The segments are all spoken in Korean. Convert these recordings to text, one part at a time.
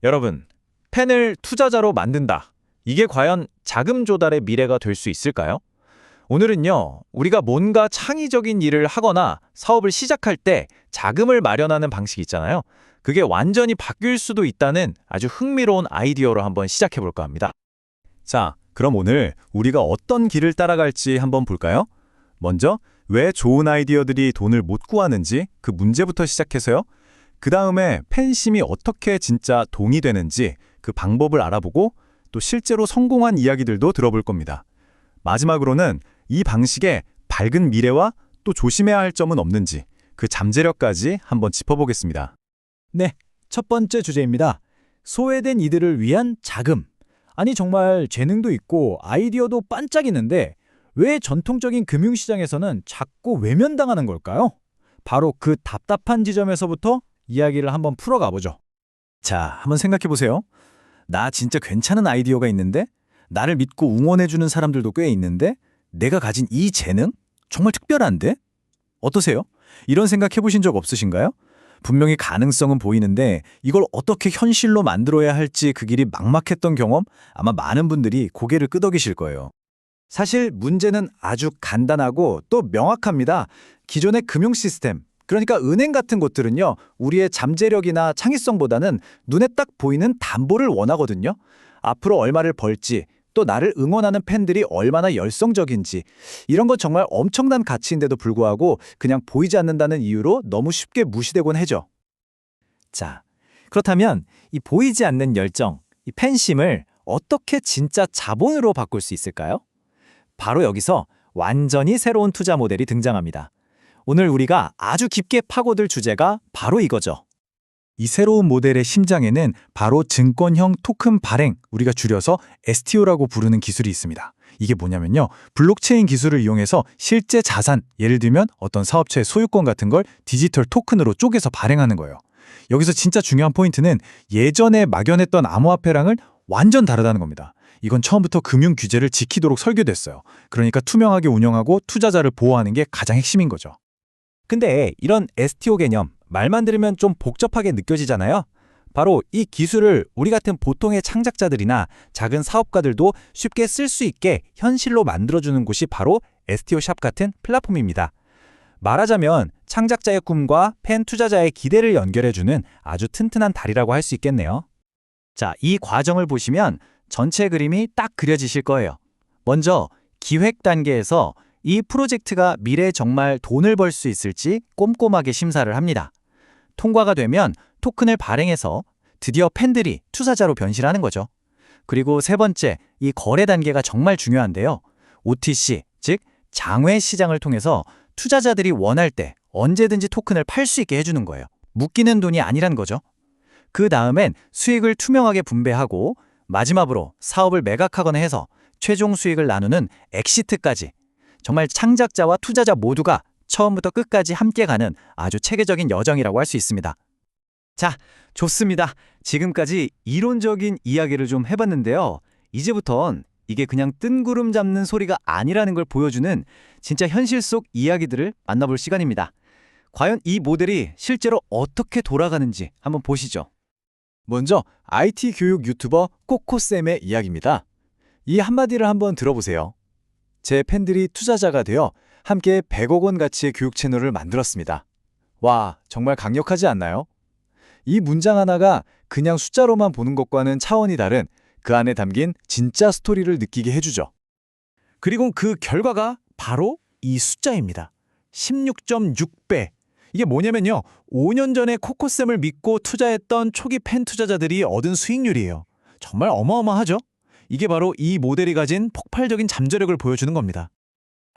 여러분, 펜을 투자자로 만든다. 이게 과연 자금 조달의 미래가 될 수 있을까요? 오늘은요, 우리가 뭔가 창의적인 일을 하거나 사업을 시작할 때 자금을 마련하는 방식이 있잖아요. 그게 완전히 바뀔 수도 있다는 아주 흥미로운 아이디어로 한번 시작해 볼까 합니다. 자, 그럼 오늘 우리가 어떤 길을 따라갈지 한번 볼까요? 먼저, 왜 좋은 아이디어들이 돈을 못 구하는지 그 문제부터 시작해서요. 그 다음에 팬심이 어떻게 진짜 동이 되는지 그 방법을 알아보고 또 실제로 성공한 이야기들도 들어볼 겁니다. 마지막으로는 이 방식에 밝은 미래와 또 조심해야 할 점은 없는지 그 잠재력까지 한번 짚어보겠습니다. 네, 첫 번째 주제입니다. 소외된 이들을 위한 자금. 아니 정말 재능도 있고 아이디어도 반짝이는데 왜 전통적인 금융시장에서는 자꾸 외면당하는 걸까요? 바로 그 답답한 지점에서부터 이야기를 한번 풀어가 보죠. 자, 한번 생각해 보세요. 나 진짜 괜찮은 아이디어가 있는데 나를 믿고 응원해주는 사람들도 꽤 있는데 내가 가진 이 재능? 정말 특별한데? 어떠세요? 이런 생각 해보신 적 없으신가요? 분명히 가능성은 보이는데 이걸 어떻게 현실로 만들어야 할지 그 길이 막막했던 경험 아마 많은 분들이 고개를 끄덕이실 거예요. 사실 문제는 아주 간단하고 또 명확합니다. 기존의 금융 시스템, 그러니까 은행 같은 곳들은요, 우리의 잠재력이나 창의성보다는 눈에 딱 보이는 담보를 원하거든요. 앞으로 얼마를 벌지, 또 나를 응원하는 팬들이 얼마나 열성적인지, 이런 건 정말 엄청난 가치인데도 불구하고 그냥 보이지 않는다는 이유로 너무 쉽게 무시되곤 하죠. 자, 그렇다면 이 보이지 않는 열정, 이 팬심을 어떻게 진짜 자본으로 바꿀 수 있을까요? 바로 여기서 완전히 새로운 투자 모델이 등장합니다. 오늘 우리가 아주 깊게 파고들 주제가 바로 이거죠. 이 새로운 모델의 심장에는 바로 증권형 토큰 발행, 우리가 줄여서 STO라고 부르는 기술이 있습니다. 이게 뭐냐면요. 블록체인 기술을 이용해서 실제 자산, 예를 들면 어떤 사업체의 소유권 같은 걸 디지털 토큰으로 쪼개서 발행하는 거예요. 여기서 진짜 중요한 포인트는 예전에 막연했던 암호화폐랑은 완전 다르다는 겁니다. 이건 처음부터 금융 규제를 지키도록 설계됐어요. 그러니까 투명하게 운영하고 투자자를 보호하는 게 가장 핵심인 거죠. 근데 이런 STO 개념, 말만 들으면 좀 복잡하게 느껴지잖아요. 바로 이 기술을 우리 같은 보통의 창작자들이나 작은 사업가들도 쉽게 쓸 수 있게 현실로 만들어주는 곳이 바로 STO 샵 같은 플랫폼입니다. 말하자면 창작자의 꿈과 팬 투자자의 기대를 연결해주는 아주 튼튼한 다리라고 할 수 있겠네요. 자, 이 과정을 보시면 전체 그림이 딱 그려지실 거예요. 먼저 기획 단계에서 이 프로젝트가 미래에 정말 돈을 벌 수 있을지 꼼꼼하게 심사를 합니다. 통과가 되면 토큰을 발행해서 드디어 팬들이 투자자로 변신하는 거죠. 그리고 세 번째, 이 거래 단계가 정말 중요한데요. OTC, 즉 장외 시장을 통해서 투자자들이 원할 때 언제든지 토큰을 팔 수 있게 해주는 거예요. 묶이는 돈이 아니란 거죠. 그 다음엔 수익을 투명하게 분배하고 마지막으로 사업을 매각하거나 해서 최종 수익을 나누는 엑시트까지, 정말 창작자와 투자자 모두가 처음부터 끝까지 함께 가는 아주 체계적인 여정이라고 할 수 있습니다. 자, 좋습니다. 지금까지 이론적인 이야기를 좀 해봤는데요. 이제부턴 이게 그냥 뜬구름 잡는 소리가 아니라는 걸 보여주는 진짜 현실 속 이야기들을 만나볼 시간입니다. 과연 이 모델이 실제로 어떻게 돌아가는지 한번 보시죠. 먼저 IT 교육 유튜버 코코쌤의 이야기입니다. 이 한마디를 한번 들어보세요. 제 팬들이 투자자가 되어 함께 100억 원 가치의 교육 채널을 만들었습니다. 와, 정말 강력하지 않나요? 이 문장 하나가 그냥 숫자로만 보는 것과는 차원이 다른 그 안에 담긴 진짜 스토리를 느끼게 해주죠. 그리고 그 결과가 바로 이 숫자입니다. 16.6배. 이게 뭐냐면요. 5년 전에 코코쌤을 믿고 투자했던 초기 팬 투자자들이 얻은 수익률이에요. 정말 어마어마하죠? 이게 바로 이 모델이 가진 폭발적인 잠재력을 보여주는 겁니다.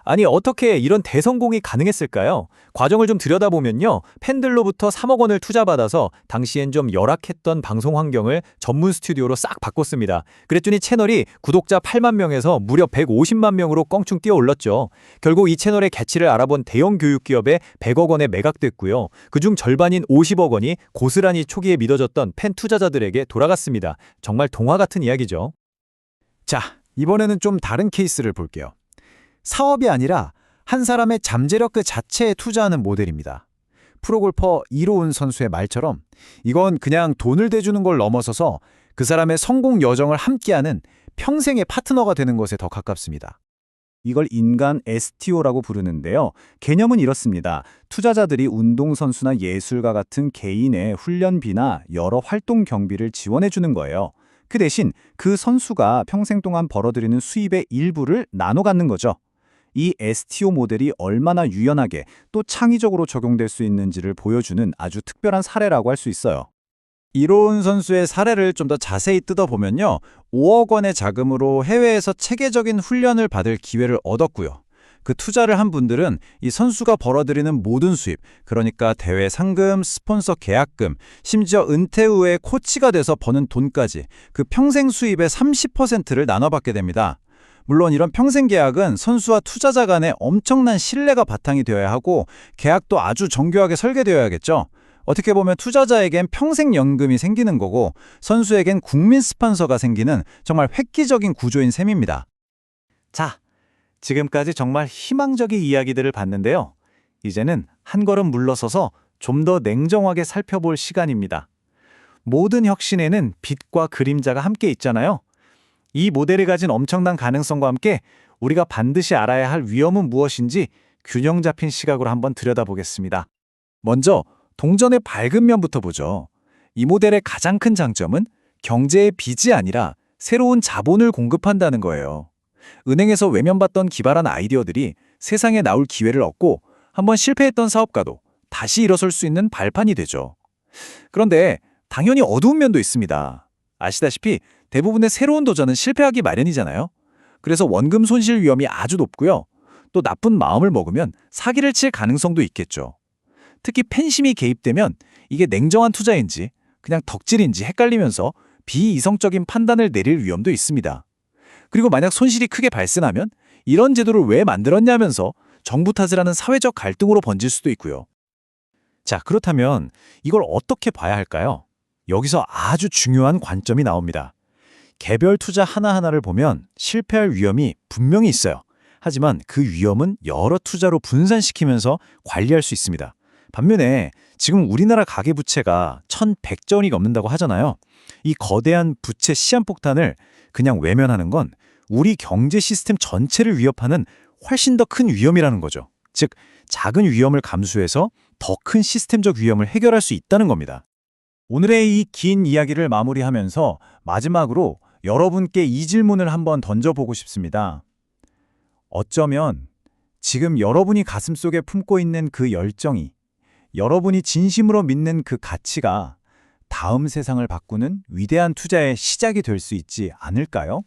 아니, 어떻게 이런 대성공이 가능했을까요? 과정을 좀 들여다보면요. 팬들로부터 3억 원을 투자받아서 당시엔 좀 열악했던 방송 환경을 전문 스튜디오로 싹 바꿨습니다. 그랬더니 채널이 구독자 8만 명에서 무려 150만 명으로 껑충 뛰어올랐죠. 결국 이 채널의 가치를 알아본 대형 교육기업에 100억 원에 매각됐고요. 그중 절반인 50억 원이 고스란히 초기에 믿어졌던 팬 투자자들에게 돌아갔습니다. 정말 동화 같은 이야기죠. 자, 이번에는 좀 다른 케이스를 볼게요. 사업이 아니라 한 사람의 잠재력 그 자체에 투자하는 모델입니다. 프로골퍼 이로운 선수의 말처럼 이건 그냥 돈을 대주는 걸 넘어서서 그 사람의 성공 여정을 함께하는 평생의 파트너가 되는 것에 더 가깝습니다. 이걸 인간 STO라고 부르는데요. 개념은 이렇습니다. 투자자들이 운동선수나 예술가 같은 개인의 훈련비나 여러 활동 경비를 지원해 주는 거예요. 그 대신 그 선수가 평생 동안 벌어들이는 수입의 일부를 나눠 갖는 거죠. 이 STO 모델이 얼마나 유연하게 또 창의적으로 적용될 수 있는지를 보여주는 아주 특별한 사례라고 할 수 있어요. 이로운 선수의 사례를 좀 더 자세히 뜯어보면요. 5억 원의 자금으로 해외에서 체계적인 훈련을 받을 기회를 얻었고요. 그 투자를 한 분들은 이 선수가 벌어들이는 모든 수입, 그러니까 대회 상금, 스폰서 계약금, 심지어 은퇴 후에 코치가 돼서 버는 돈까지 그 평생 수입의 30%를 나눠받게 됩니다. 물론 이런 평생 계약은 선수와 투자자 간에 엄청난 신뢰가 바탕이 되어야 하고 계약도 아주 정교하게 설계되어야겠죠. 어떻게 보면 투자자에겐 평생 연금이 생기는 거고 선수에겐 국민 스폰서가 생기는 정말 획기적인 구조인 셈입니다. 자, 지금까지 정말 희망적인 이야기들을 봤는데요. 이제는 한 걸음 물러서서 좀 더 냉정하게 살펴볼 시간입니다. 모든 혁신에는 빛과 그림자가 함께 있잖아요. 이 모델이 가진 엄청난 가능성과 함께 우리가 반드시 알아야 할 위험은 무엇인지 균형 잡힌 시각으로 한번 들여다보겠습니다. 먼저 동전의 밝은 면부터 보죠. 이 모델의 가장 큰 장점은 경제의 빚이 아니라 새로운 자본을 공급한다는 거예요. 은행에서 외면받던 기발한 아이디어들이 세상에 나올 기회를 얻고 한번 실패했던 사업가도 다시 일어설 수 있는 발판이 되죠. 그런데 당연히 어두운 면도 있습니다. 아시다시피 대부분의 새로운 도전은 실패하기 마련이잖아요. 그래서 원금 손실 위험이 아주 높고요. 또 나쁜 마음을 먹으면 사기를 칠 가능성도 있겠죠. 특히 팬심이 개입되면 이게 냉정한 투자인지 그냥 덕질인지 헷갈리면서 비이성적인 판단을 내릴 위험도 있습니다. 그리고 만약 손실이 크게 발생하면 이런 제도를 왜 만들었냐면서 정부 탓을 하는 사회적 갈등으로 번질 수도 있고요. 자, 그렇다면 이걸 어떻게 봐야 할까요? 여기서 아주 중요한 관점이 나옵니다. 개별 투자 하나하나를 보면 실패할 위험이 분명히 있어요. 하지만 그 위험은 여러 투자로 분산시키면서 관리할 수 있습니다. 반면에 지금 우리나라 가계부채가 1,100조원이 넘는다고 하잖아요. 이 거대한 부채 시한폭탄을 그냥 외면하는 건 우리 경제 시스템 전체를 위협하는 훨씬 더 큰 위험이라는 거죠. 즉, 작은 위험을 감수해서 더 큰 시스템적 위험을 해결할 수 있다는 겁니다. 오늘의 이 긴 이야기를 마무리하면서 마지막으로 여러분께 이 질문을 한번 던져보고 싶습니다. 어쩌면 지금 여러분이 가슴속에 품고 있는 그 열정이, 여러분이 진심으로 믿는 그 가치가 다음 세상을 바꾸는 위대한 투자의 시작이 될 수 있지 않을까요?